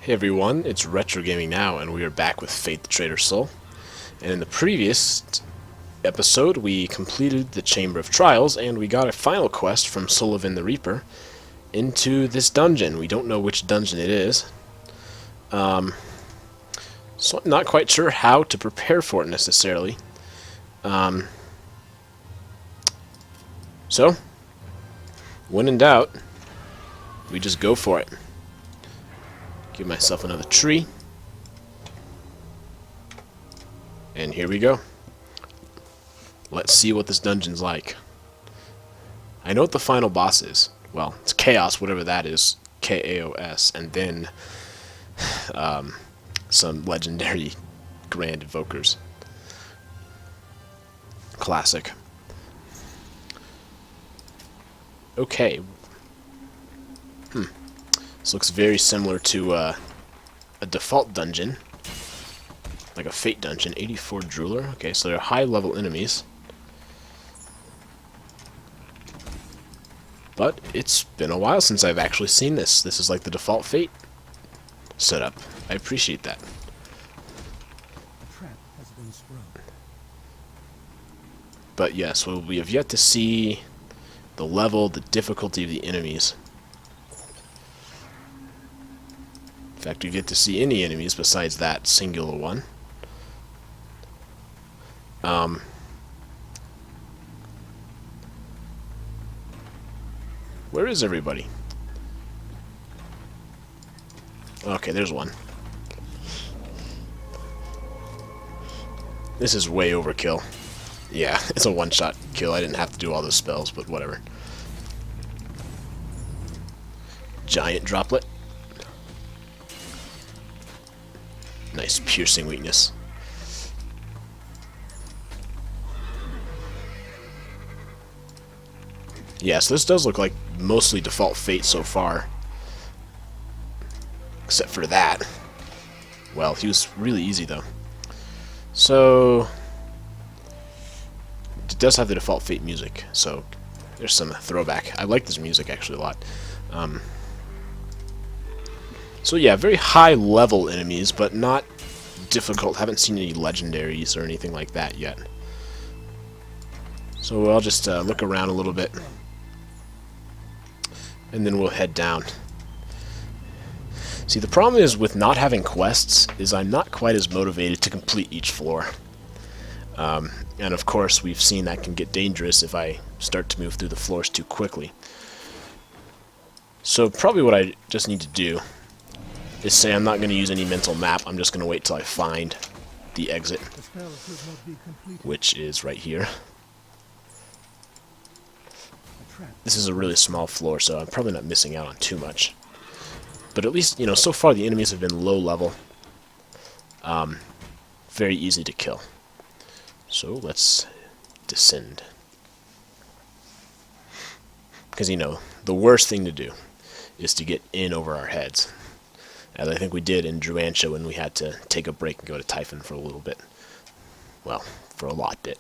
Hey everyone, it's RetroGamingNow, and we are back with Fate the Traitor Soul. And in the previous episode, we completed the Chamber of Trials, and we got a final quest from Sullivan the Reaper into this dungeon. We don't know which dungeon it is. So I'm not quite sure how to prepare for it necessarily. So, when in doubt, we just go for it. Give myself another tree. And here we go. Let's see what this dungeon's like. I know what the final boss is. Well, it's Chaos, whatever that is. K-A-O-S. And then some legendary Grand Evokers. Classic. Okay. This looks very similar to a default dungeon, like a Fate dungeon. 84 Drooler. Okay, so they're high-level enemies. But it's been a while since I've actually seen this. This is like the default Fate setup. I appreciate that. But yes, we have yet to see the level, the difficulty of the enemies. In fact, we get to see any enemies besides that singular one. Where is everybody? Okay, there's one. This is way overkill. Yeah, it's a one-shot kill. I didn't have to do all those spells, but whatever. Giant droplet. Nice piercing weakness. Yeah, so this does look like mostly default Fate so far. Except for that. Well, he was really easy though. So it does have the default Fate music, so there's some throwback. I like this music actually a lot. So yeah, very high level enemies, but not difficult. Haven't seen any legendaries or anything like that yet. So I'll just look around a little bit, and then we'll head down. See, the problem is with not having quests is I'm not quite as motivated to complete each floor. And of course, we've seen that can get dangerous if I start to move through the floors too quickly. So probably what I just need to do is say I'm not going to use any mental map. I'm just going to wait till I find the exit, which is right here. This is a really small floor, so I'm probably not missing out on too much. But at least, you know, so far the enemies have been low level. Very easy to kill. So let's descend. Because, you know, the worst thing to do is to get in over our heads. As I think we did in Druantia when we had to take a break and go to Typhon for a little bit. Well, for a lot bit.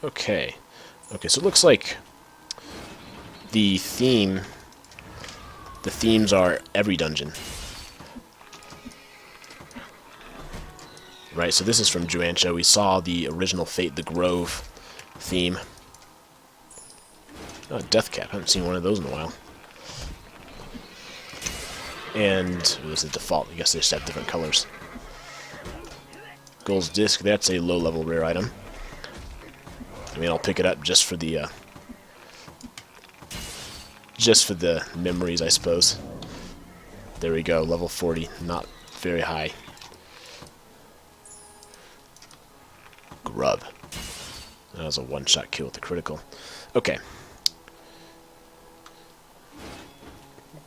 Okay. Okay, so it looks like the themes are every dungeon. Right, so this is from Druantia. We saw the original Fate, the Grove theme. Oh, Death Cap. I haven't seen one of those in a while. And it was a default. I guess they just have different colors. Gold's Disc, that's a low-level rare item. I mean, I'll pick it up just for the memories, I suppose. There we go, level 40, not very high. Grub. That was a one-shot kill with a critical. Okay.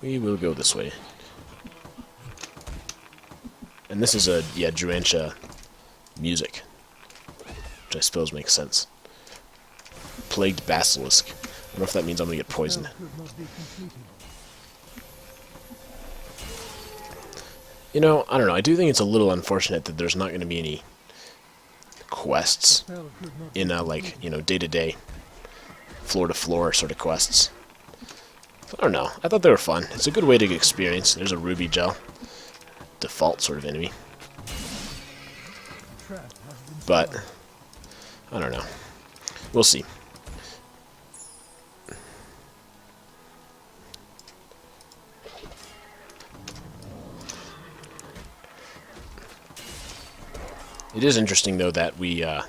We will go this way. And this is a, yeah, Druantia music, which I suppose makes sense. Plagued Basilisk. I don't know if that means I'm going to get poisoned. You know, I don't know. I do think it's a little unfortunate that there's not going to be any quests in, like, you know, day-to-day, floor-to-floor sort of quests. I don't know. I thought they were fun. It's a good way to get experience. There's a ruby gel. Default sort of enemy. But, I don't know. We'll see. It is interesting, though, that we, on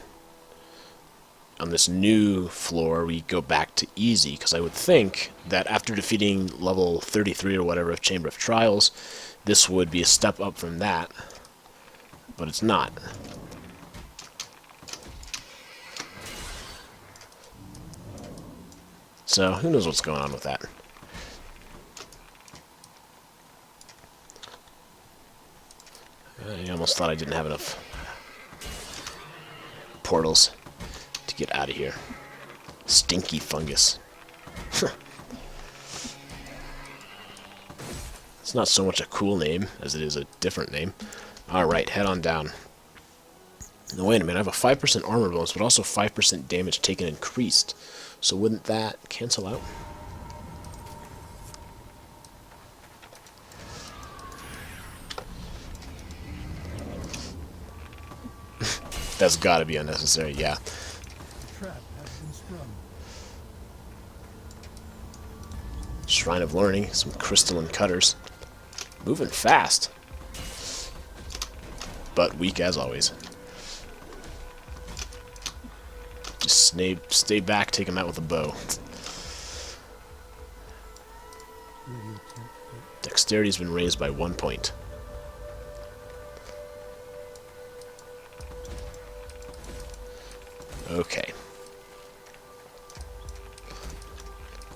this new floor, we go back to easy, because I would think that after defeating level 33 or whatever of Chamber of Trials, this would be a step up from that, but it's not. So, who knows what's going on with that. I almost thought I didn't have enough portals to get out of here. Stinky fungus. It's not so much a cool name as it is a different name. Alright, head on down. Now wait a minute, I have a 5% armor bonus, but also 5% damage taken increased. So wouldn't that cancel out? That's gotta be unnecessary, yeah. Shrine of Learning, some crystalline cutters. Moving fast. But weak as always. Just stay back, take him out with a bow. Dexterity's been raised by 1 point. Okay.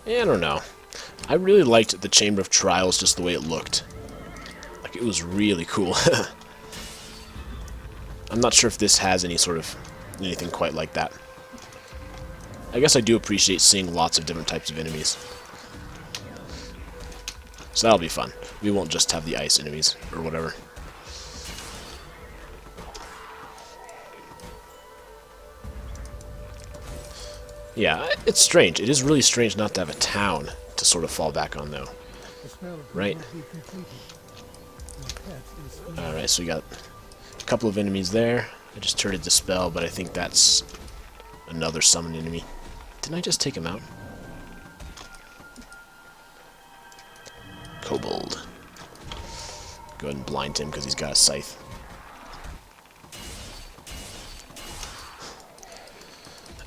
I don't know. I really liked the Chamber of Trials just the way it looked. Like, it was really cool. I'm not sure if this has anything quite like that. I guess I do appreciate seeing lots of different types of enemies. So that'll be fun. We won't just have the ice enemies, or whatever. Yeah, it's strange. It is really strange not to have a town to sort of fall back on, though. Right? Alright, so we got a couple of enemies there. I just turned it Dispel, but I think that's another summoned enemy. Didn't I just take him out? Kobold. Go ahead and blind him because he's got a scythe.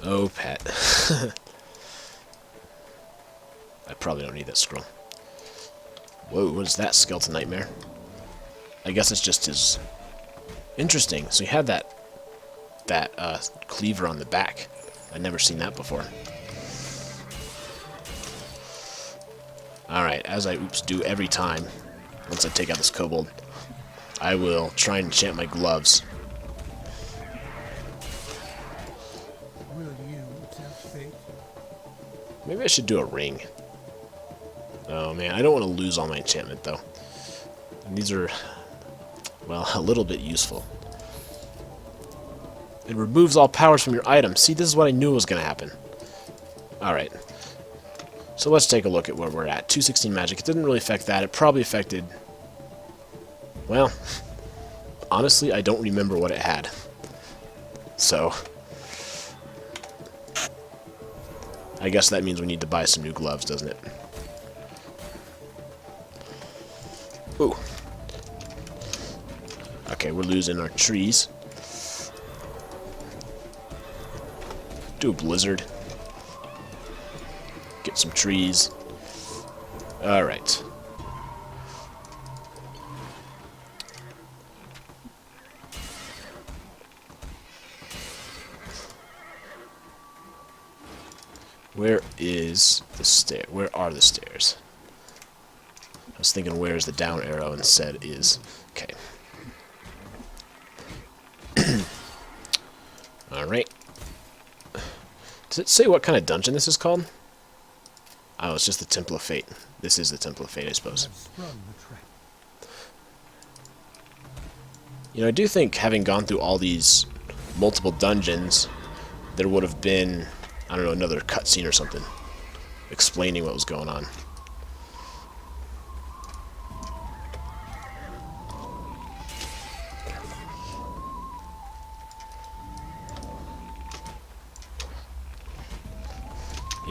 Oh, pet. I probably don't need that scroll. Whoa, what is that? Skeleton Nightmare? I guess it's just his... Interesting. So he had that cleaver on the back. I'd never seen that before. Alright, as I do every time, once I take out this kobold, I will try and enchant my gloves. Maybe I should do a ring. Oh man, I don't want to lose all my enchantment though. And these are, well, a little bit useful. It removes all powers from your item. See, this is what I knew was going to happen. Alright. So let's take a look at where we're at. 216 magic. It didn't really affect that. It probably affected... Well, honestly, I don't remember what it had. So... I guess that means we need to buy some new gloves, doesn't it? Ooh. Okay, we're losing our trees. Do a blizzard. Get some trees. Alright. Where is the stair? Where are the stairs? I was thinking where's the down arrow and said is. Okay. Alright. Does it say what kind of dungeon this is called? Oh, it's just the Temple of Fate. This is the Temple of Fate, I suppose. You know, I do think having gone through all these multiple dungeons, there would have been, I don't know, another cutscene or something explaining what was going on.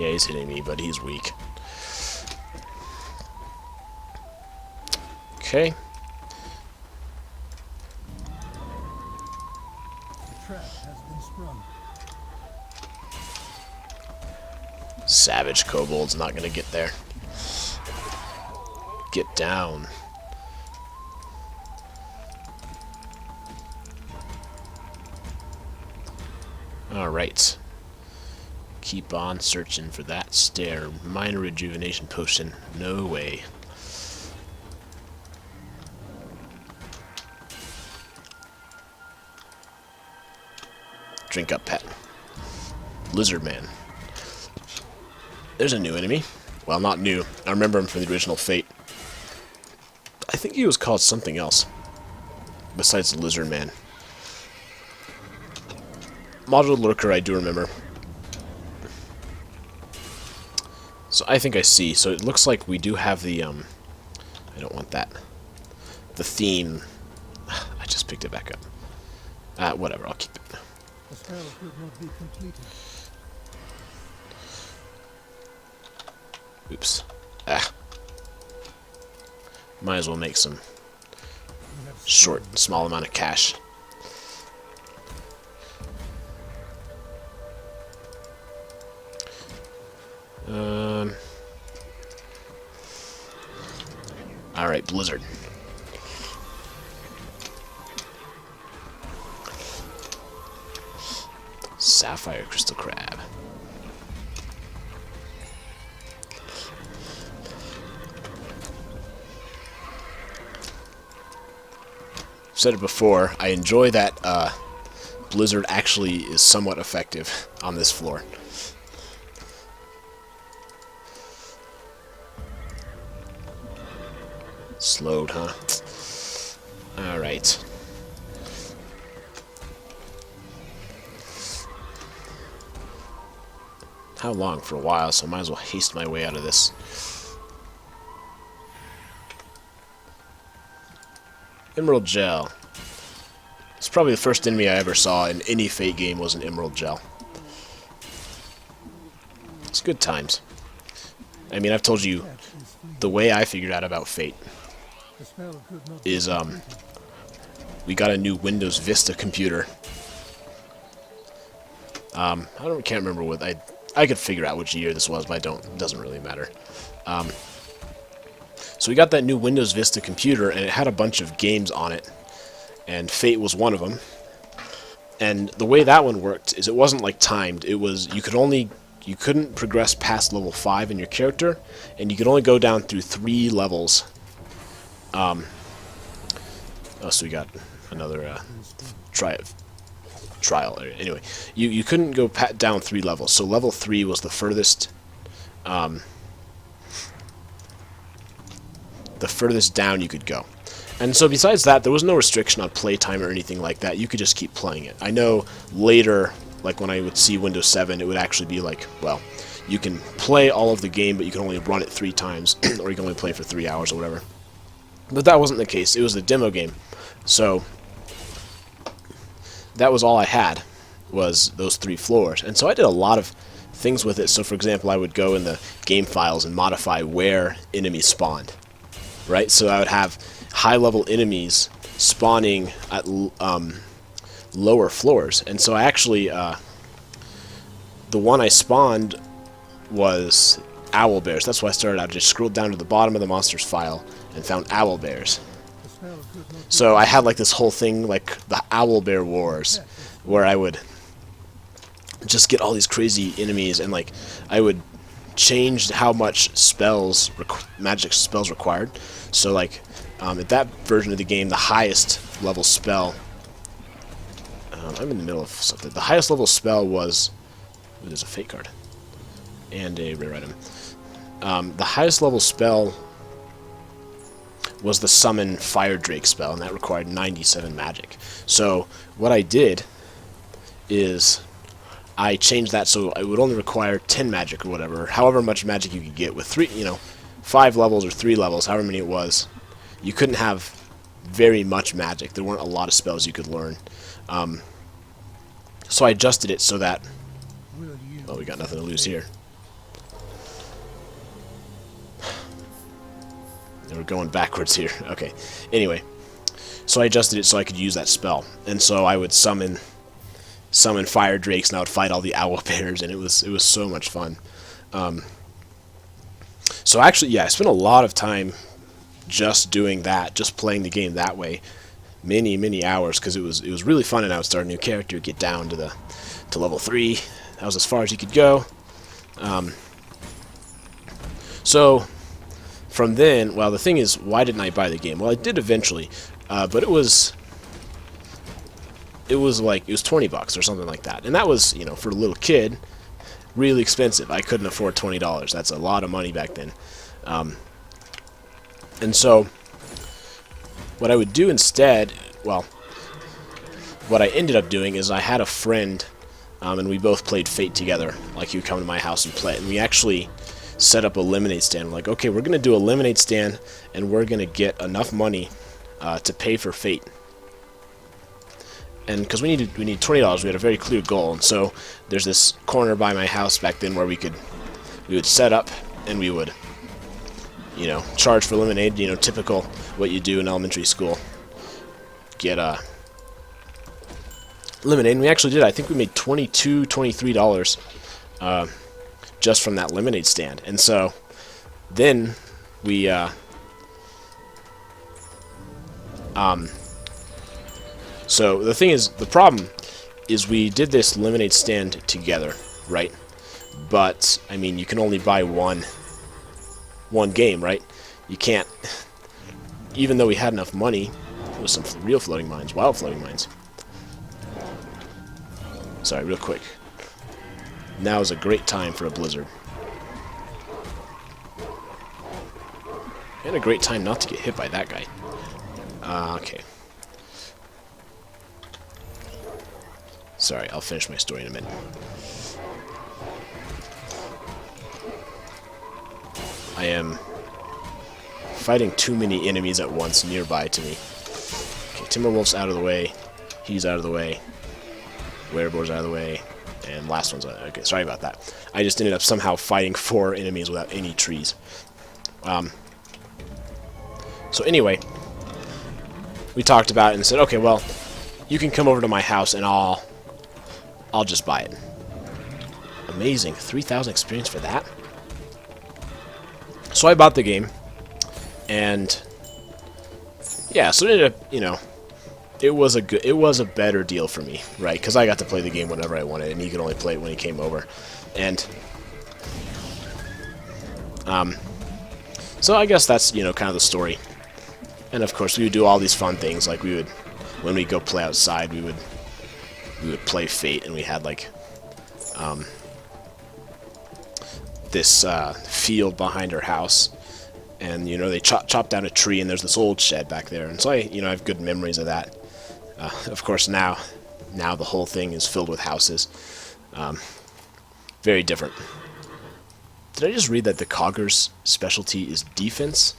Yeah, he's hitting me, but he's weak. Okay. Savage kobold's not gonna get there. Get down. Alright. Keep on searching for that stair. Minor rejuvenation potion. No way. Drink up, pet. Lizard man. There's a new enemy. Well, not new. I remember him from the original Fate. I think he was called something else besides the Lizard Man. Module Lurker, I do remember. So I think I see. So it looks like we do have the, I don't want that. The theme. I just picked it back up. Whatever, I'll keep it. The spell could not be completed. Oops. Might as well make some small amount of cash. Alright, Blizzard. Sapphire Crystal Crab. I've said it before, I enjoy that Blizzard actually is somewhat effective on this floor. Slowed, huh? Alright. How long? For a while, so I might as well haste my way out of this. Emerald Gel. It's probably the first enemy I ever saw in any Fate game was an Emerald Gel. It's good times. I mean, I've told you, the way I figured out about Fate is, we got a new Windows Vista computer. Can't remember what, I could figure out which year this was, but it doesn't really matter. So we got that new Windows Vista computer, and it had a bunch of games on it, and Fate was one of them. And the way that one worked is it wasn't like timed. It was you couldn't progress past level 5 in your character, and you could only go down through 3 levels. Oh, so we got another trial. Anyway, you couldn't go down 3 levels. So level 3 was the furthest. The furthest down you could go. And so besides that, there was no restriction on playtime or anything like that. You could just keep playing it. I know later, like when I would see Windows 7, it would actually be like, well, you can play all of the game, but you can only run it 3 times, or you can only play for 3 hours or whatever. But that wasn't the case. It was a demo game. So that was all I had, was those 3 floors. And so I did a lot of things with it. So for example, I would go in the game files and modify where enemies spawned. Right? So I would have high-level enemies spawning at lower floors. And so I actually, the one I spawned was owl bears. That's why I started out. I just scrolled down to the bottom of the monsters file and found owl bears. So I had like this whole thing, like the owl bear wars, where I would just get all these crazy enemies, and like I would change how much magic spells required. So like at that version of the game, the highest level spell, I'm in the middle of something, the highest level spell was, ooh, there's a fate card and a rare item. The highest level spell was the summon Fire Drake spell, and that required 97 magic. So what I did is I changed that so it would only require 10 magic or whatever, however much magic you could get with 5 levels or 3 levels, however many it was. You couldn't have very much magic. There weren't a lot of spells you could learn. So I adjusted it so that, well, we got nothing to lose here. we're going backwards here. Okay. Anyway, so I adjusted it so I could use that spell, and so I would summon fire drakes, and I would fight all the owl bears, and it was so much fun. So actually, yeah, I spent a lot of time just doing that, just playing the game that way, many hours, because it was really fun. And I would start a new character, get down to level 3. That was as far as you could go. So from then, well, the thing is, why didn't I buy the game? Well, I did eventually, but it was like, it was $20 or something like that, and that was, you know, for a little kid, really expensive. I couldn't afford $20. That's a lot of money back then. And so what I would do instead, well, what I ended up doing is I had a friend, and we both played Fate together. Like, he would come to my house and play it, and we actually set up a lemonade stand. We're like, okay, we're going to do a lemonade stand, and we're going to get enough money to pay for Fate. And because we need $20, we had a very clear goal. And so there's this corner by my house back then where we would set up, and we would, you know, charge for lemonade, you know, typical what you do in elementary school. Get lemonade, and we actually did. I think we made $22, $23 just from that lemonade stand. And so then we so the thing is, the problem is we did this lemonade stand together, right? But I mean, you can only buy one game, right? You can't, even though we had enough money. With some real floating mines, wild floating mines. Sorry, real quick. Now is a great time for a blizzard. And a great time not to get hit by that guy. Okay. Sorry, I'll finish my story in a minute. I am fighting too many enemies at once nearby to me. Okay, Timberwolf's out of the way. He's out of the way. Wereboar's out of the way. And last one's out. Okay, sorry about that. I just ended up somehow fighting 4 enemies without any trees. So anyway, we talked about it and said, okay, well, you can come over to my house and I'll just buy it. Amazing. 3,000 experience for that? So I bought the game, and yeah, so it ended up, you know, it was a better deal for me, right? Because I got to play the game whenever I wanted, and he could only play it when he came over. And so I guess that's, you know, kind of the story. And of course, we would do all these fun things, like we would, when we go play outside, we would play Fate, and we had like this field behind our house, and you know, they chopped down a tree, and there's this old shed back there, and so I have good memories of that. Of course, now the whole thing is filled with houses. Very different. Did I just read that the Cogger's specialty is defense?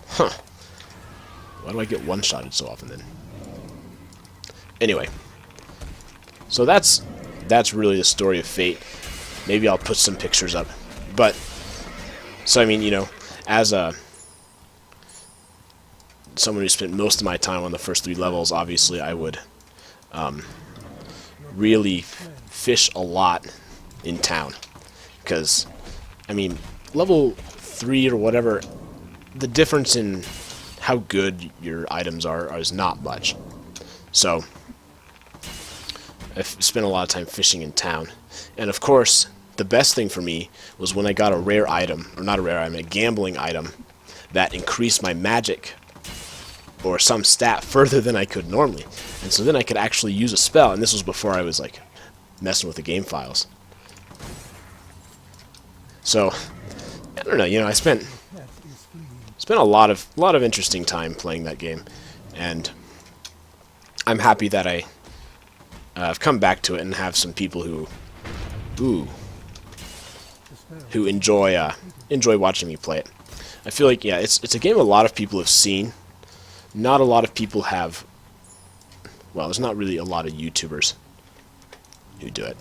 Huh. Why do I get one-shotted so often then? Anyway, so that's really the story of Fate. Maybe I'll put some pictures up. But, so I mean, you know, as someone who spent most of my time on the first 3 levels, obviously I would really fish a lot in town. Because, I mean, level 3 or whatever, the difference in how good your items are is not much. So, I've spent a lot of time fishing in town. And of course, the best thing for me was when I got a rare item, or not a rare item, a gambling item that increased my magic or some stat further than I could normally. And so then I could actually use a spell, and this was before I was like messing with the game files. So, I don't know, you know, I spent a lot of interesting time playing that game, and I'm happy that I've come back to it and have some people who enjoy watching me play it. I feel like, yeah, it's a game a lot of people have seen. Not a lot of people have. Well, there's not really a lot of YouTubers who do it.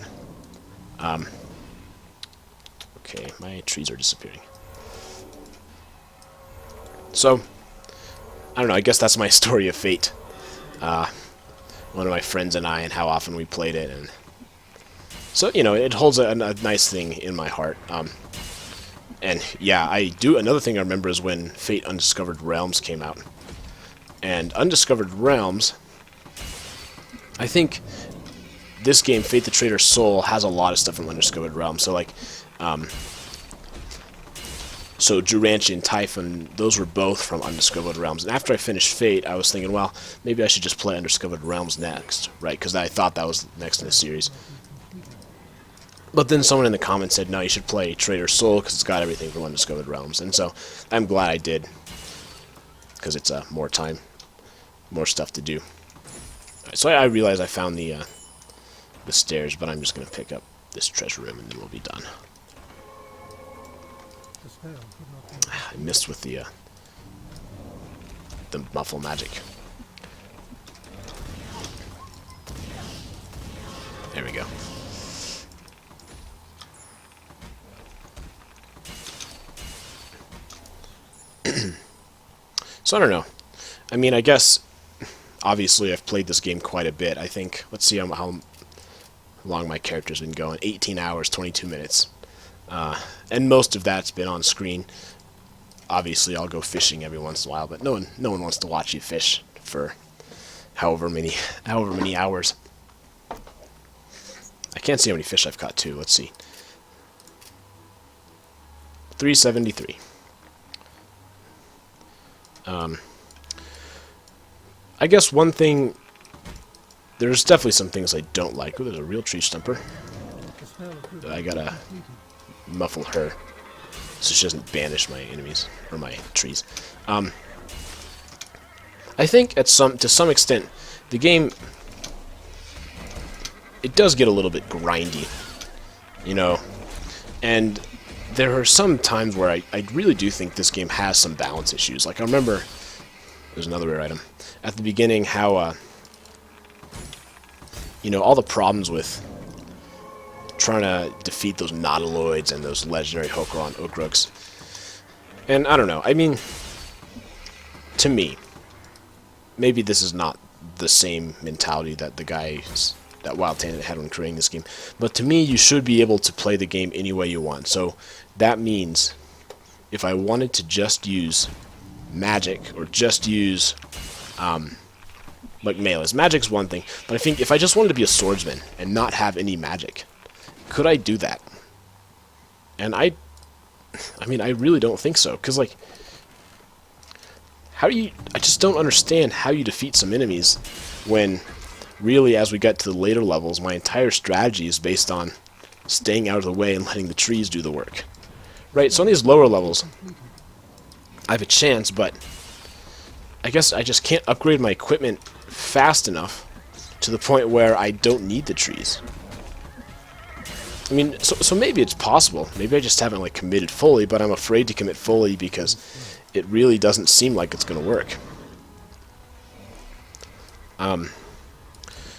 Okay, my trees are disappearing. So, I don't know, I guess that's my story of Fate. One of my friends and I, and how often we played it, and so, you know, it holds a nice thing in my heart. And yeah, another thing I remember is when Fate Undiscovered Realms came out. And Undiscovered Realms, I think this game, Fate the Traitor Soul, has a lot of stuff from Undiscovered Realms. So, like, so Duranci and Typhon, those were both from Undiscovered Realms. And after I finished Fate, I was thinking, well, maybe I should just play Undiscovered Realms next, right? Because I thought that was next in the series. But then someone in the comments said, no, you should play Traitor Soul because it's got everything from Undiscovered Realms. And so I'm glad I did, because it's more time, more stuff to do. Right, so I realized I found the stairs, but I'm just going to pick up this treasure room and then we'll be done. I missed with the muffle magic. There we go. So I don't know. I mean, I guess obviously I've played this game quite a bit. I think, let's see how long my character's been going. 18 hours, 22 minutes. And most of that's been on screen. Obviously, I'll go fishing every once in a while, but no one wants to watch you fish for however many hours. I can't see how many fish I've caught too. Let's see. 373. I guess one thing, there's definitely some things I don't like. Oh, there's a real tree stumper. I gotta muffle her so she doesn't banish my enemies or my trees. I think to some extent the game, it does get a little bit grindy, you know, and there are some times where I really do think this game has some balance issues. Like I remember, there's another rare item at the beginning, how you know, all the problems with trying to defeat those nautiloids and those legendary Hokuron Okruks. And I don't know, I mean, to me, maybe this is not the same mentality that that Wild Tangent had when creating this game, but to me, you should be able to play the game any way you want. So that means if I wanted to just use magic or just use like melees, magic's one thing, but I think if I just wanted to be a swordsman and not have any magic, could I do that? And I mean, I really don't think so, because like, I just don't understand how you defeat some enemies when really, as we get to the later levels, my entire strategy is based on staying out of the way and letting the trees do the work. Right, so on these lower levels, I have a chance, but I guess I just can't upgrade my equipment fast enough to the point where I don't need the trees. I mean, so maybe it's possible. Maybe I just haven't like committed fully, but I'm afraid to commit fully because it really doesn't seem like it's going to work.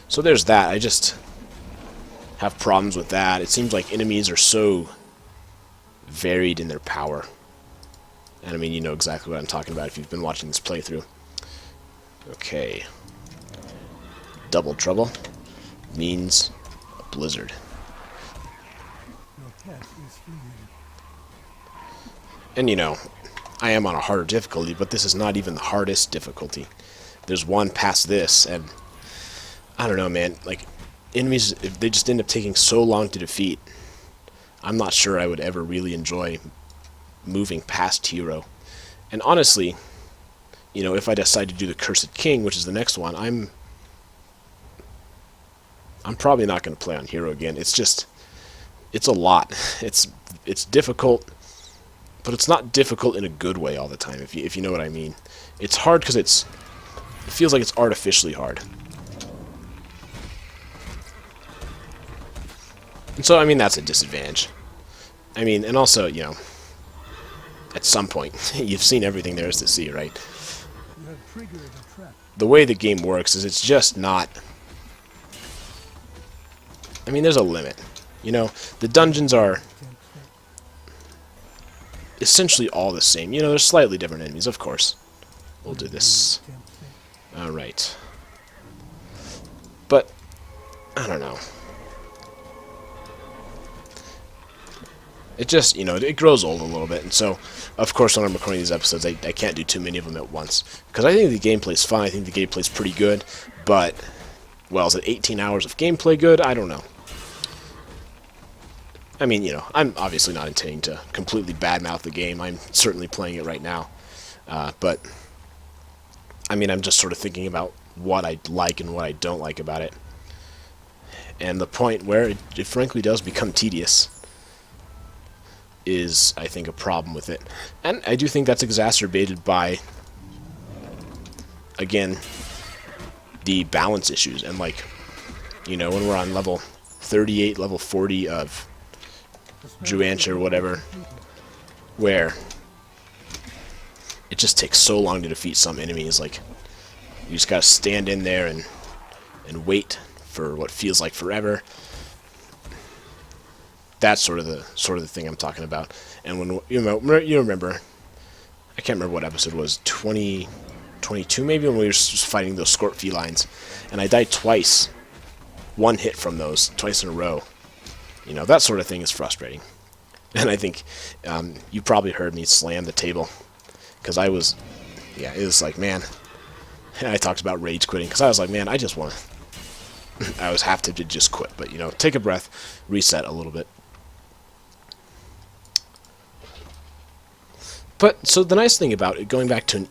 So there's that. I just have problems with that. It seems like enemies are so varied in their power. And I mean, you know exactly what I'm talking about if you've been watching this playthrough. Okay. Double trouble means a blizzard. And you know, I am on a harder difficulty, but this is not even the hardest difficulty. There's one past this, and I don't know, man, like, enemies, if they just end up taking so long to defeat, I'm not sure I would ever really enjoy moving past Hero. And honestly, you know, if I decide to do the Cursed King, which is the next one, I'm probably not going to play on Hero again. It's just, it's a lot. It's difficult, but it's not difficult in a good way all the time, if you know what I mean. It's hard because it feels like it's artificially hard. And so, I mean, that's a disadvantage. I mean, and also, you know, at some point, you've seen everything there is to see, right? The way the game works is it's just not... I mean, there's a limit. You know, the dungeons are essentially all the same. You know, there's slightly different enemies, of course. We'll do this. Alright. But, I don't know. It just, it grows old a little bit, and so, of course, when I'm recording these episodes, I can't do too many of them at once. Because I think the gameplay's fine, I think the gameplay's pretty good, but, well, is it 18 hours of gameplay good? I don't know. I mean, I'm obviously not intending to completely badmouth the game. I'm certainly playing it right now. But, I mean, I'm just sort of thinking about what I like and what I don't like about it. And the point where it frankly does become tedious is, I think, a problem with it. And I do think that's exacerbated by, again, the balance issues. And, like, when we're on level 38, level 40 of Druanch or whatever, where it just takes so long to defeat some enemies. Like, you just gotta stand in there and wait for what feels like forever. That's sort of the thing I'm talking about. And when you remember, I can't remember what episode it was, 22 maybe, when we were just fighting those Scorp felines, and I died twice, one hit from those, twice in a row. That sort of thing is frustrating. And I think you probably heard me slam the table, because it was like, man, and I talked about rage quitting, because I was like, man, I just want to, I was half tempted to just quit, but, take a breath, reset a little bit. But, so the nice thing about it, going back to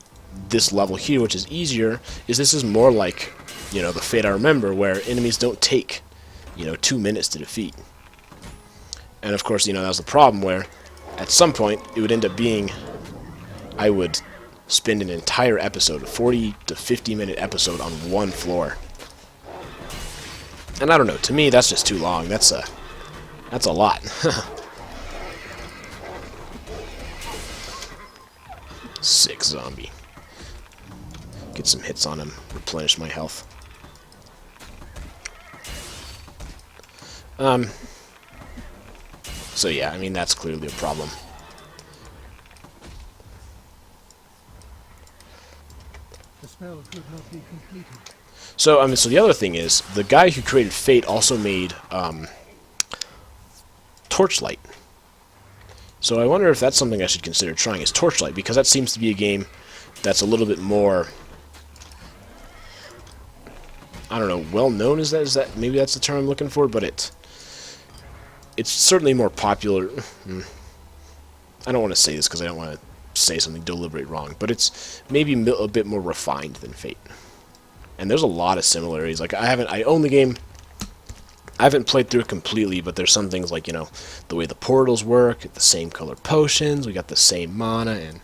this level here, which is easier, is this is more like, the Fate I Remember, where enemies don't take, 2 minutes to defeat. And of course, that was the problem where, at some point, it would end up being, I would spend an entire episode, a 40 to 50 minute episode on one floor. And I don't know, to me, that's just too long. That's a lot. Sick zombie. Get some hits on him, replenish my health. So yeah, I mean, that's clearly a problem. The spell could not be completed. So, so the other thing is, the guy who created Fate also made, Torchlight. So I wonder if that's something I should consider trying, is Torchlight, because that seems to be a game that's a little bit more, I don't know, well-known, is that, maybe that's the term I'm looking for, but it's certainly more popular. I don't want to say this because I don't want to say something deliberately wrong, but it's maybe a bit more refined than Fate. And there's a lot of similarities. Like, I own the game, I haven't played through it completely, but there's some things like, the way the portals work, the same color potions, we got the same mana and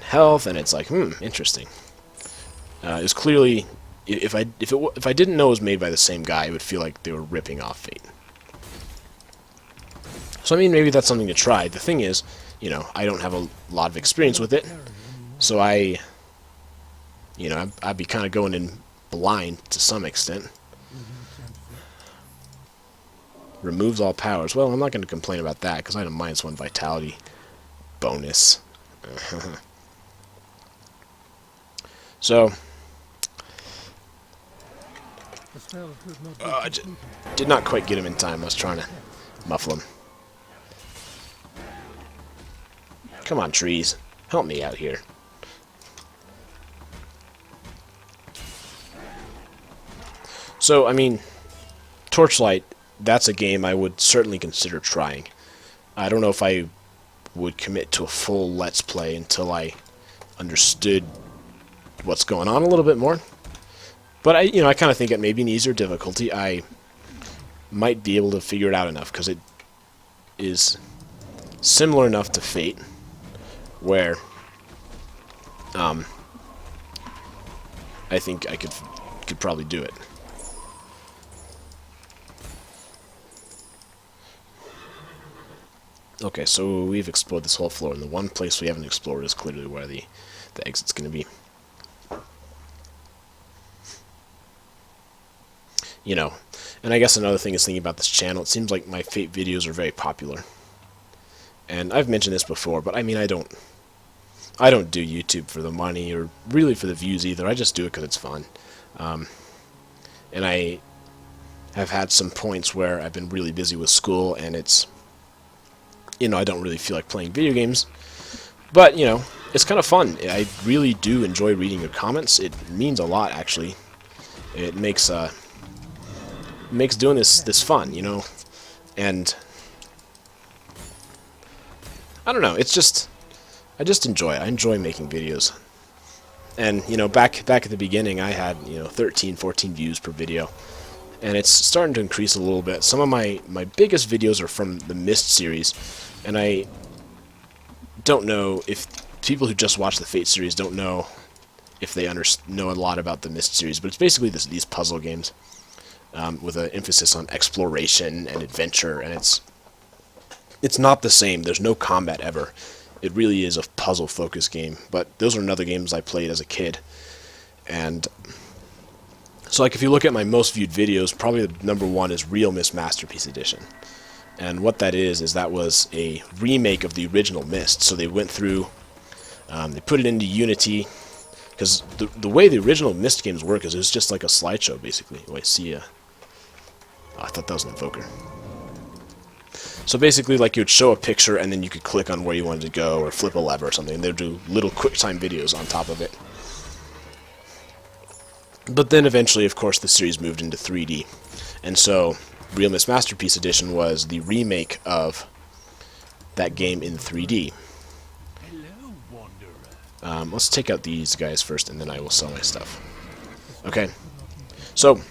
health, and it's like, interesting. It's clearly, if I didn't know it was made by the same guy, it would feel like they were ripping off Fate. So, I mean, maybe that's something to try. The thing is, I don't have a lot of experience with it, so I'd be kind of going in blind to some extent. Removes all powers. Well, I'm not going to complain about that, because I had a -1 vitality bonus. So, I did not quite get him in time. I was trying to muffle him. Come on, trees. Help me out here. So, I mean, Torchlight, that's a game I would certainly consider trying. I don't know if I would commit to a full Let's Play until I understood what's going on a little bit more. But I kind of think at maybe an easier difficulty, I might be able to figure it out enough, because it is similar enough to Fate, where I think I could probably do it. Okay, so we've explored this whole floor, and the one place we haven't explored is clearly where the exit's going to be. And I guess another thing is thinking about this channel, it seems like my Fate videos are very popular. And I've mentioned this before, but I mean, I don't I don't do YouTube for the money or really for the views either. I just do it because it's fun. And I have had some points where I've been really busy with school and it's, I don't really feel like playing video games. But, it's kind of fun. I really do enjoy reading your comments. It means a lot, actually. It makes doing this fun, And I don't know, it's just I just enjoy it. I enjoy making videos. And, back at the beginning I had, 13, 14 views per video. And it's starting to increase a little bit. Some of my biggest videos are from the Myst series, and I don't know if people who just watch the Fate series don't know if they know a lot about the Myst series, but it's basically these puzzle games with an emphasis on exploration and adventure, and it's not the same. There's no combat ever. It really is a puzzle-focused game, but those are another games I played as a kid. And so, if you look at my most viewed videos, probably the number one is Real Myst Masterpiece Edition. And what that is that was a remake of the original Myst. So they went through, they put it into Unity, because the way the original Myst games work is it's just like a slideshow, basically. Oh, I see a... Oh, I thought that was an invoker. So basically, like, you would show a picture, and then you could click on where you wanted to go, or flip a lever or something, and they would do little QuickTime videos on top of it. But then eventually, of course, the series moved into 3D. And so Real Myst Masterpiece Edition was the remake of that game in 3D. Hello, wanderer. Let's take out these guys first, and then I will sell my stuff. Okay. So,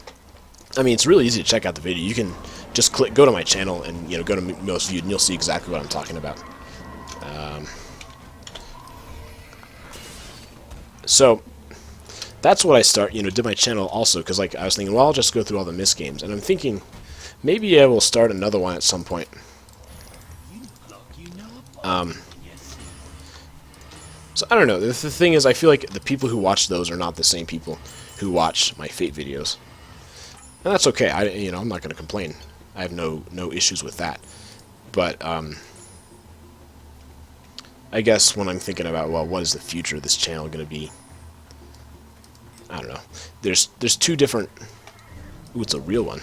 it's really easy to check out the video. You can just go to my channel and go to most viewed, and you'll see exactly what I'm talking about. So that's what I did my channel also, because I was thinking, well, I'll just go through all the Myst games, and I'm thinking maybe I will start another one at some point. So I don't know. The thing is, I feel like the people who watch those are not the same people who watch my Fate videos, and that's okay. I'm not going to complain. I have no issues with that. But I guess when I'm thinking about, well, what is the future of this channel going to be? I don't know. There's two different... Ooh, it's a real one.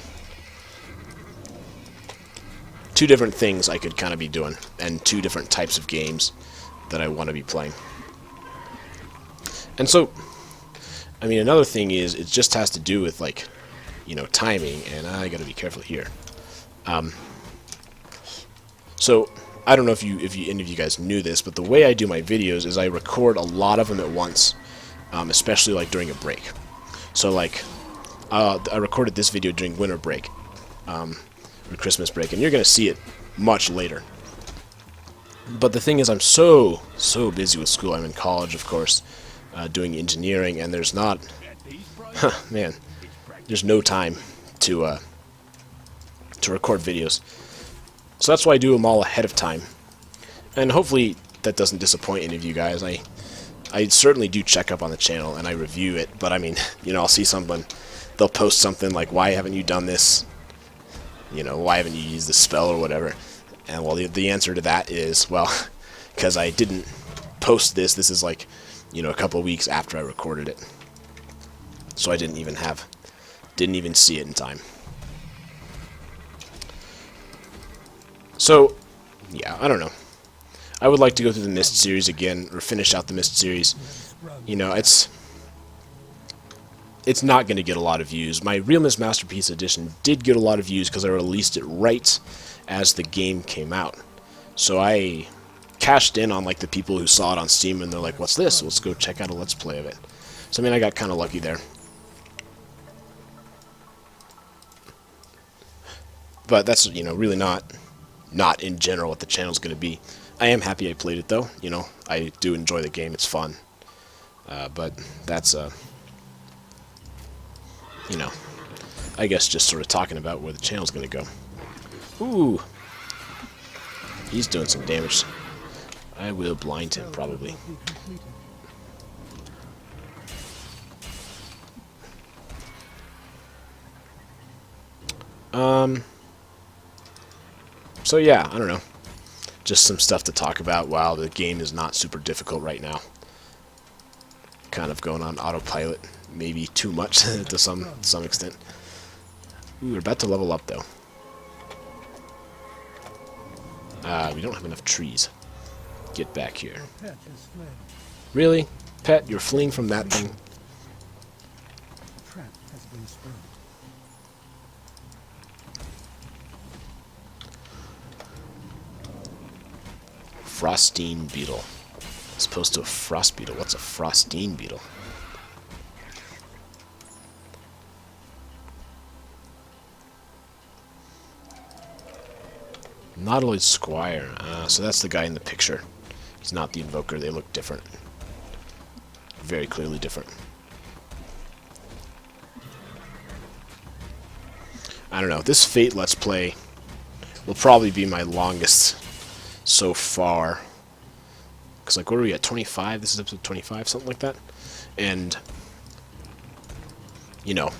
Two different things I could kind of be doing, and two different types of games that I want to be playing. And so, another thing is, it just has to do with, timing, and I gotta be careful here. So, I don't know if any of you guys knew this, but the way I do my videos is I record a lot of them at once. Especially during a break. So I recorded this video during winter break, or Christmas break, and you're going to see it much later. But the thing is, I'm so busy with school. I'm in college, of course, doing engineering, and there's not, there's no time to record videos. So that's why I do them all ahead of time, and hopefully that doesn't disappoint any of you guys. I certainly do check up on the channel, and I review it, but I'll see someone, they'll post something like, why haven't you done this? Why haven't you used this spell or whatever? And, well, the answer to that is, well, because I didn't post this. This is a couple of weeks after I recorded it. So I didn't even see it in time. So, yeah, I don't know. I would like to go through the Myst series again, or finish out the Myst series. It's not going to get a lot of views. My Real Myst Masterpiece Edition did get a lot of views because I released it right as the game came out. So I cashed in on the people who saw it on Steam, and they're like, what's this? Let's go check out a Let's Play of it. So I got kind of lucky there. But that's, really not in general what the channel's going to be. I am happy I played it, though. I do enjoy the game. It's fun. But that's, I guess just sort of talking about where the channel's going to go. Ooh. He's doing some damage. I will blind him, probably. So yeah, I don't know. Just some stuff to talk about while the game is not super difficult right now. kind of going on autopilot, maybe too much to some extent. Ooh, we're about to level up though. We don't have enough trees. Get back here. Pet has fled. Really? Pet, you're fleeing from that thing? A trap has been sprung. Frostine beetle. As opposed to a frost beetle. What's a frostine beetle? Nautiloid Squire. So that's the guy in the picture. He's not the invoker. They look different. Very clearly different. I don't know. This Fate Let's Play will probably be my longest so far. Because, like, what are we at? 25? This is episode 25, something like that. And, you know,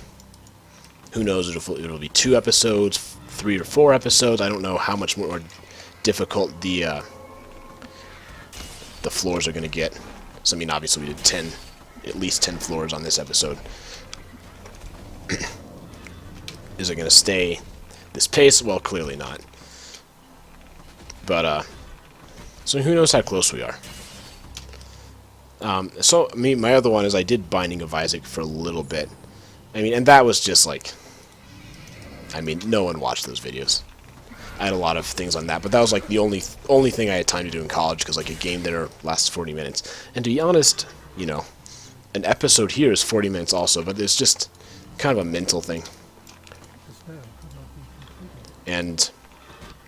who knows? It'll be 2 episodes, 3 or 4 episodes. I don't know how much more difficult the floors are going to get. So, I mean, obviously we did at least 10 floors on this episode. Is it going to stay this pace? Well, clearly not. But, so who knows how close we are. So, my other one is I did Binding of Isaac for a little bit. I mean, and that was just like, I mean, no one watched those videos. I had a lot of things on that, but that was like the only thing I had time to do in college, because like a game there lasts 40 minutes. And to be honest, you know, an episode here is 40 minutes also, but it's just kind of a mental thing. The spell could not be completed. And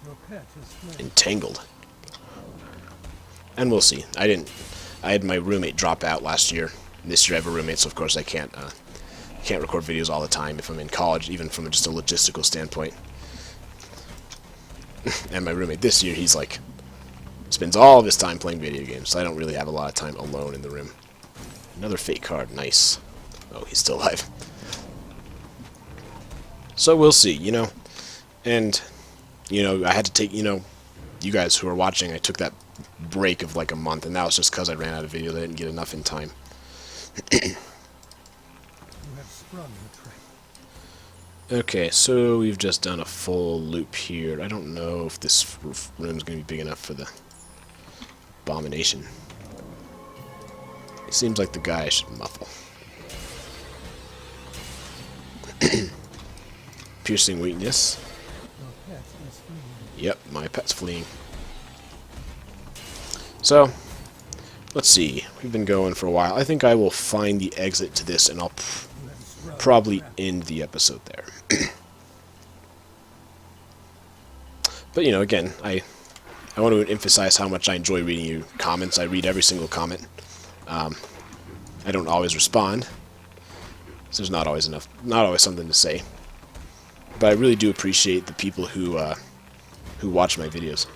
Your pet has fled. Entangled. And we'll see. I had my roommate drop out last year. This year I have a roommate, so of course I can't record videos all the time if I'm in college, even from just a logistical standpoint. And my roommate this year, he's like, spends all of his time playing video games, so I don't really have a lot of time alone in the room. Another fate card, nice. Oh, he's still alive. So we'll see, you know. And, you know, I had to take, you know, you guys who are watching, I took that break of like a month, and that was just because I ran out of videos. I didn't get enough in time. You have sprung the trap. Okay, so we've just done a full loop here. I don't know if this room's going to be big enough for the abomination. It seems like the guy I should muffle. Piercing weakness. Your pet is fleeing. Yep, my pet's fleeing. So, let's see. We've been going for a while. I think I will find the exit to this, and I'll You have sprung probably end the episode there. But, you know, again, I want to emphasize how much I enjoy reading your comments. I read every single comment. I don't always respond, so there's not always something to say. But I really do appreciate the people who watch my videos.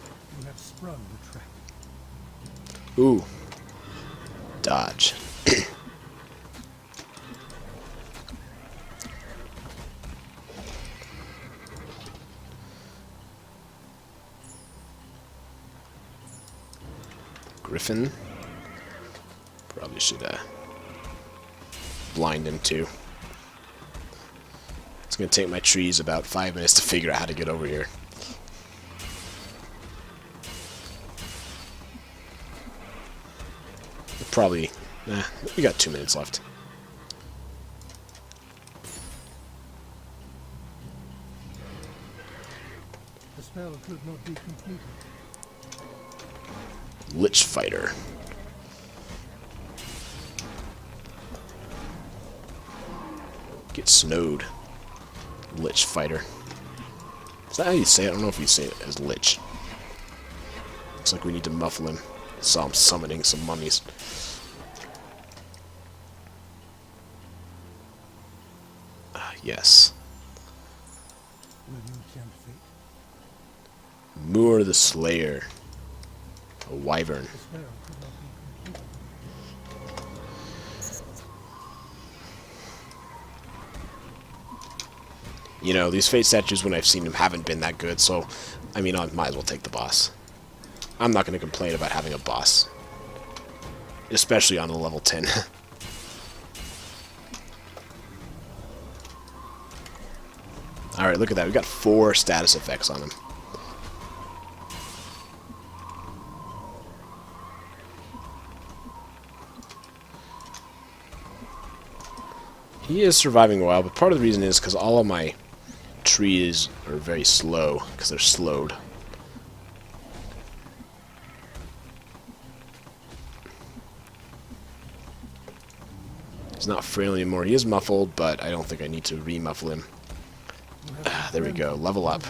You have sprung the trap. Ooh. Dodge. Griffin. Probably should blind him too. It's gonna take my trees about 5 minutes to figure out how to get over here. Probably, we got 2 minutes left. The spell could not be completed. Lich Fighter. Get snowed. Lich Fighter. Is that how you say it? I don't know if you say it as Lich. Looks like we need to muffle him. Saw him summoning some mummies. Yes. Will you tempt fate? Moor the Slayer. A wyvern. The spell could not be completed. You know, these Fate statues, when I've seen them, haven't been that good, so, I mean, I might as well take the boss. I'm not going to complain about having a boss. Especially on a level 10. Alright, look at that. We got 4 status effects on him. He is surviving a while, but part of the reason is because all of my trees are very slow, because they're slowed. He's not frail anymore. He is muffled, but I don't think I need to re-muffle him. There we go. Level up.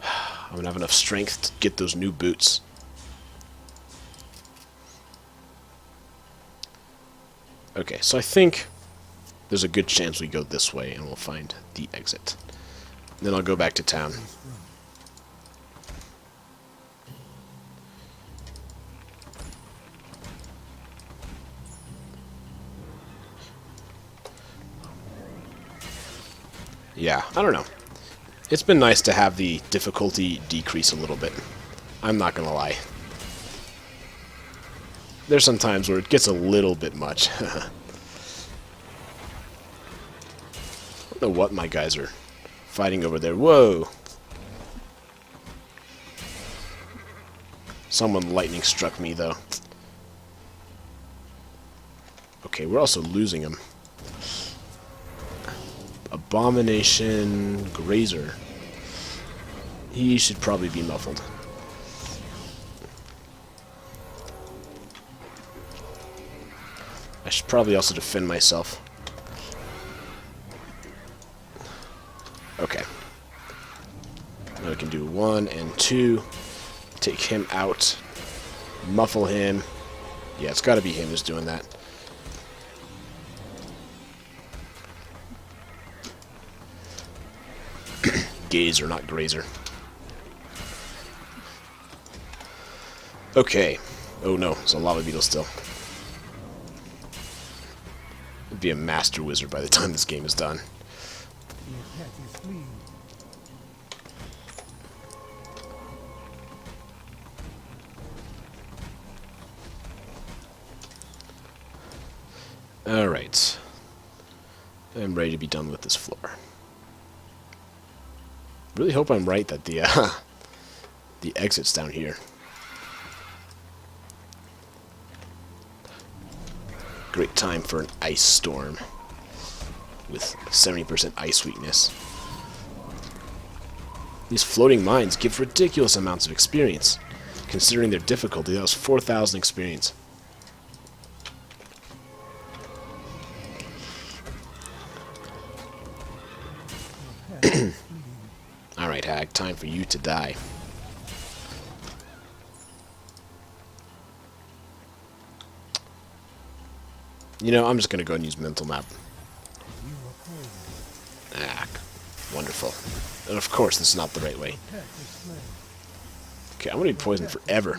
I'm going to have enough strength to get those new boots. Okay, so I think there's a good chance we go this way and we'll find the exit. Then I'll go back to town. Yeah, I don't know. It's been nice to have the difficulty decrease a little bit. I'm not gonna lie. There's some times where it gets a little bit much. I don't know what my guys are fighting over there. Whoa! Someone lightning struck me, though. Okay, we're also losing him. Abomination Grazer. He should probably be muffled. I should probably also defend myself. Okay. Now we can do 1 and 2. Take him out. Muffle him. Yeah, it's gotta be him who's doing that. Gazer, not Grazer. Okay. Oh no, it's a lava beetle still. I'd be a master wizard by the time this game is done. Alright. I'm ready to be done with this floor. Really hope I'm right that the exit's down here. Great time for an ice storm with 70% ice weakness. These floating mines give ridiculous amounts of experience. Considering their difficulty, that was 4,000 experience. Alright, Hag, time for you to die. You know, I'm just going to go and use mental map. Ah, wonderful. And of course, this is not the right way. Okay, I'm going to be poisoned forever.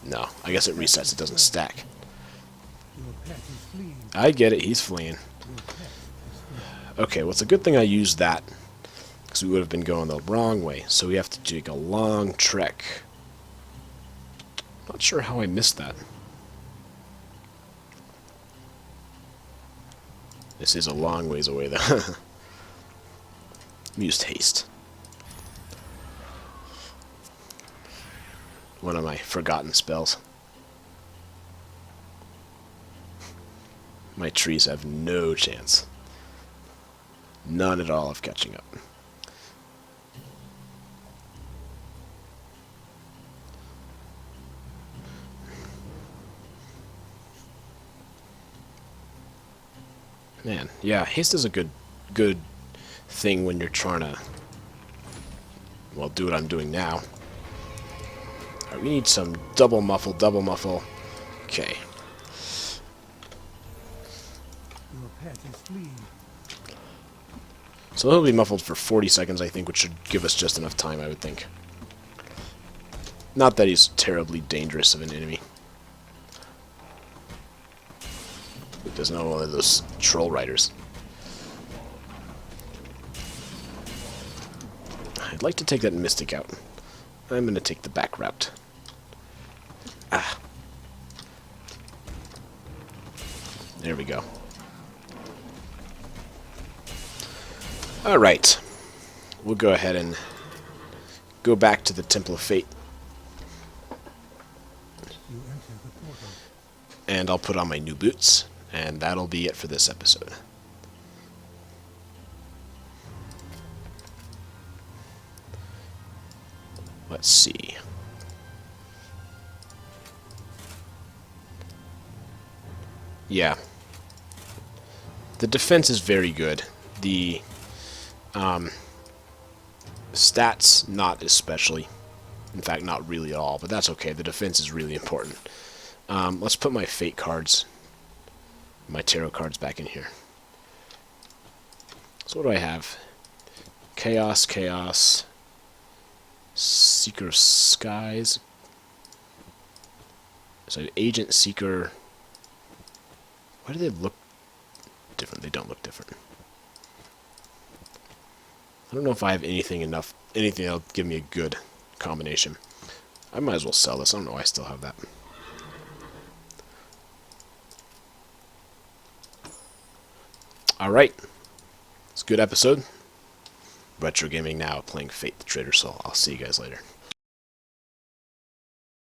No, I guess it resets, it doesn't stack. I get it, he's fleeing. Okay, well, it's a good thing I used that, because we would have been going the wrong way, so we have to take a long trek. Not sure how I missed that. This is a long ways away, though. Used haste. One of my forgotten spells. My trees have no chance. None at all of catching up. Man, yeah, haste is a good thing when you're trying to, well, do what I'm doing now. Alright, we need some double muffle, double muffle. Okay. So he'll be muffled for 40 seconds, I think, which should give us just enough time, I would think. Not that he's terribly dangerous of an enemy. There's no one of those troll riders. I'd like to take that mystic out. I'm going to take the back route. Ah. There we go. Alright. We'll go ahead and go back to the Temple of Fate. You enter the portal. And I'll put on my new boots. And that'll be it for this episode. Let's see. Yeah. The defense is very good. The stats, not especially. In fact, not really at all, but that's okay. The defense is really important. Let's put my fate cards, my tarot cards back in here. So what do I have? Chaos, Chaos, Seeker of Skies. So Agent, Seeker. Why do they look different? They don't look different. I don't know if I have anything that'll give me a good combination. I might as well sell this. I don't know why I still have that. Alright. It's a good episode. Retro Gaming Now, playing Fate the Traitor Soul. I'll see you guys later.